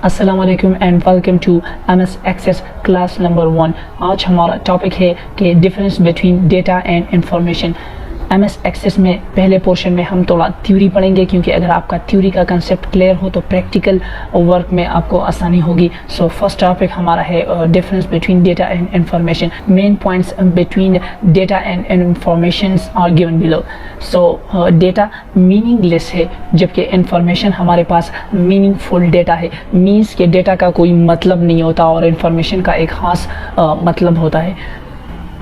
अस्सलाम वालेकुम and welcome to MS Access class number 1। आज हमारा टॉपिक है कि difference between data and information. MS Access में पहले पोर्शन में हम थोड़ा थ्योरी पढ़ेंगे, क्योंकि अगर आपका थ्योरी का कंसेप्ट क्लियर हो तो प्रैक्टिकल वर्क में आपको आसानी होगी। सो फर्स्ट टॉपिक हमारा है difference between data and information. Main points between data and information are given below. So data meaningless है, जबकि इंफॉर्मेशन हमारे पास मीनिंगफुल डेटा है। मीन्स के डेटा का कोई मतलब नहीं होता और इंफॉर्मेशन का एक ख़ास मतलब होता है।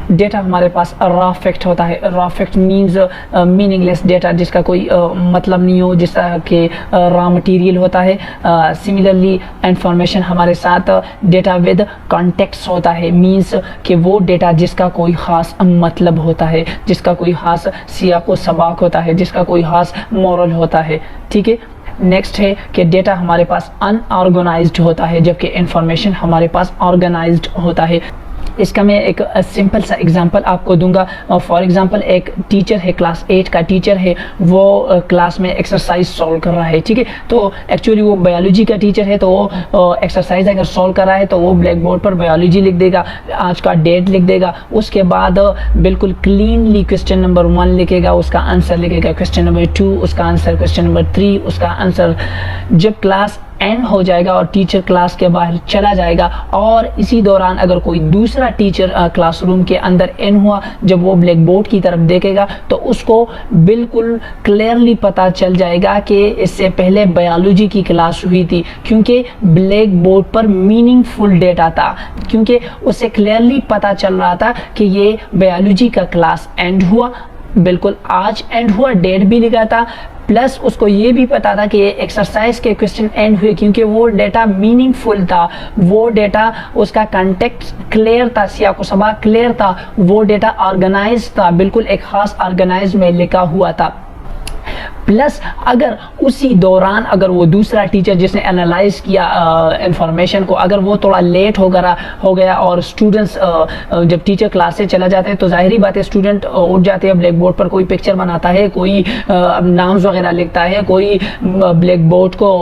डेटा हमारे पास रॉ फैक्ट होता है। Raw fact means meaningless data, जिसका कोई मतलब नहीं हो, जिसका कि रॉ मटेरियल होता है। सिमिलरली इंफॉर्मेशन हमारे साथ डेटा विद कॉन्टेक्स्ट होता है। मीन्स कि वो डेटा जिसका कोई ख़ास मतलब होता है, जिसका कोई ख़ास सियाक़ व सबाक़ होता है, जिसका कोई ख़ास मॉरल होता है। ठीक है, नेक्स्ट है कि डेटा हमारे पास अनऑर्गेनाइज्ड होता है, जबकि इंफॉर्मेशन हमारे पास ऑर्गेनाइज्ड होता है। इसका मैं एक सिंपल सा एग्जांपल आपको दूंगा। फॉर एग्जांपल एक टीचर है, क्लास 8 का टीचर है, वो क्लास में एक्सरसाइज सॉल्व कर रहा है। ठीक है, तो एक्चुअली वो बायोलॉजी का टीचर है, तो वो एक्सरसाइज अगर सॉल्व कर रहा है तो वो ब्लैक बोर्ड पर बायोलॉजी लिख देगा, आज का डेट लिख देगा, उसके बाद बिल्कुल क्लीनली क्वेश्चन नंबर 1 लिखेगा, उसका आंसर लिखेगा क्वेश्चन नंबर 2, उसका आंसर क्वेश्चन नंबर 3, उसका आंसर। जब क्लास एंड हो जाएगा और टीचर क्लास के बाहर चला जाएगा और इसी दौरान अगर कोई दूसरा टीचर क्लासरूम के अंदर एंड हुआ, जब वो ब्लैक बोर्ड की तरफ देखेगा तो उसको बिल्कुल क्लियरली पता चल जाएगा कि इससे पहले बायोलॉजी की क्लास हुई थी, क्योंकि ब्लैक बोर्ड पर मीनिंगफुल डेटा था, क्योंकि उससे क्लियरली पता चल रहा था कि ये बायोलॉजी का क्लास एंड हुआ, बिल्कुल आज एंड हुआ, डेट भी लिखा था, प्लस उसको ये भी पता था कि एक्सरसाइज के क्वेश्चन एंड हुए, क्योंकि वो डेटा मीनिंगफुल था, वो डेटा उसका कंटेक्स्ट क्लियर था, सियाक़ व सबाक़ क्लियर था, वो डेटा ऑर्गेनाइज था, बिल्कुल एक ख़ास ऑर्गेनाइज में लिखा हुआ था। प्लस अगर उसी दौरान अगर वो दूसरा टीचर जिसने एनालाइज किया इंफॉर्मेशन को, अगर वो थोड़ा लेट हो गया और स्टूडेंट्स जब टीचर क्लास से चला जाते हैं तो जाहिर बात है स्टूडेंट उठ जाते हैं, ब्लैक बोर्ड पर कोई पिक्चर बनाता है, कोई नाम्स वगैरह लिखता है, कोई ब्लैक बोर्ड को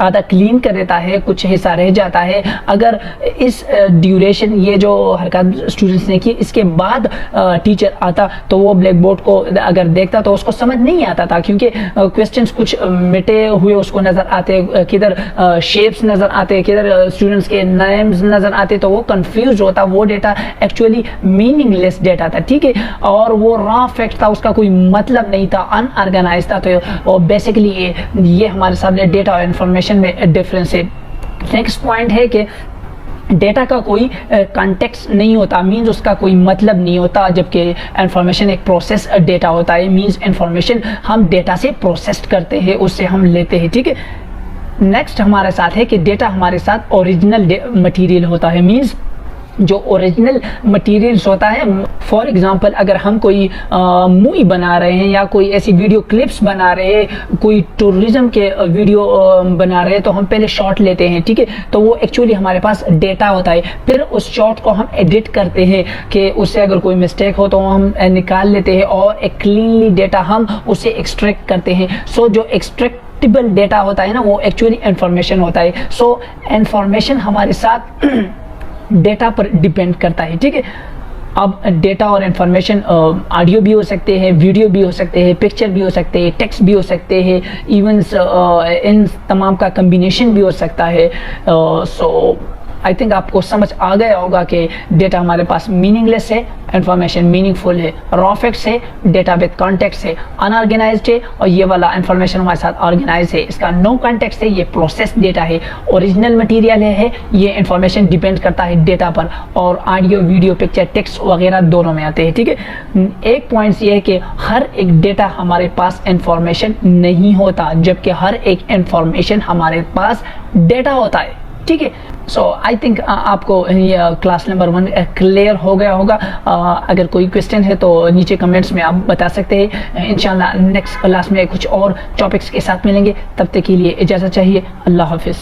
आधा क्लीन कर देता है, कुछ हिस्सा रह जाता है। अगर इस ड्यूरेशन ये जो हरकत स्टूडेंट्स ने की, इसके बाद टीचर आता तो वो ब्लैक बोर्ड को अगर देखता तो उसको समझ नहीं आता था, क्योंकि क्वेश्चंस कुछ मिटे हुए उसको नज़र आते, किधर शेप्स नज़र आते, किधर स्टूडेंट्स के नेम्स नज़र आते, तो वो कंफ्यूज होता। वो डेटा एक्चुअली मीनिंगलेस डेटा था। ठीक है, और वो रॉ फैक्ट था, उसका कोई मतलब नहीं था, अनऑर्गेनाइज था। तो बेसिकली ये हमारे सामने डेटा और इंफॉर्मेशन में डिफरेंस है। नेक्स्ट पॉइंट है कि डेटा का कोई कॉन्टेक्स्ट नहीं होता, मीन्स उसका कोई मतलब नहीं होता, जबकि इंफॉर्मेशन एक प्रोसेस डेटा होता है। मीन्स इंफॉर्मेशन हम डेटा से प्रोसेस करते हैं, उससे हम लेते हैं। ठीक है, नेक्स्ट हमारे साथ है कि डेटा हमारे साथ ओरिजिनल मटेरियल होता है। मीन्स जो ओरिजिनल मटेरियल्स होता है, फॉर एग्जांपल अगर हम कोई मूवी बना रहे हैं या कोई ऐसी वीडियो क्लिप्स बना रहे हैं, कोई टूरिज्म के वीडियो बना रहे हैं, तो हम पहले शॉट लेते हैं। ठीक है, तो वो एक्चुअली हमारे पास डेटा होता है। फिर उस शॉट को हम एडिट करते हैं कि उससे अगर कोई मिस्टेक हो तो हम निकाल लेते हैं और एक क्लीनली डेटा हम उसे एक्सट्रैक्ट करते हैं। सो जो एक्सट्रैक्टेबल डेटा होता है ना, वो एक्चुअली इंफॉर्मेशन होता है। सो इंफॉर्मेशन हमारे साथ डेटा पर डिपेंड करता है। ठीक है, अब डेटा और इंफॉर्मेशन ऑडियो भी हो सकते हैं, वीडियो भी हो सकते हैं, पिक्चर भी हो सकते हैं, टेक्स्ट भी हो सकते हैं, इवन इन तमाम का कम्बिनेशन भी हो सकता है। सो आई थिंक आपको समझ आ गया होगा कि डेटा हमारे पास मीनिंगलेस है, इंफॉर्मेशन मीनिंगफुल है, रॉ फैक्ट्स है, डेटा विद कॉन्टेक्स्ट है, अनऑर्गेनाइज्ड है, और ये वाला इंफॉर्मेशन हमारे साथ ऑर्गेनाइज है। इसका नो कॉन्टेक्स्ट है, ये प्रोसेस डेटा है, ओरिजिनल मटेरियल है। ये इंफॉर्मेशन डिपेंड करता है डेटा पर, और ऑडियो, वीडियो, पिक्चर, टेक्स्ट वगैरह दोनों में आते हैं। ठीक है, एक पॉइंट ये है कि हर एक डेटा हमारे पास इंफॉर्मेशन नहीं होता, जबकि हर एक इंफॉर्मेशन हमारे पास डेटा होता है। ठीक है, सो आई थिंक आपको ये क्लास नंबर 1 क्लियर हो गया होगा। अगर कोई क्वेश्चन है तो नीचे कमेंट्स में आप बता सकते हैं। इंशाल्लाह नेक्स्ट क्लास में कुछ और टॉपिक्स के साथ मिलेंगे, तब तक के लिए इजाज़त चाहिए। अल्लाह हाफिज़।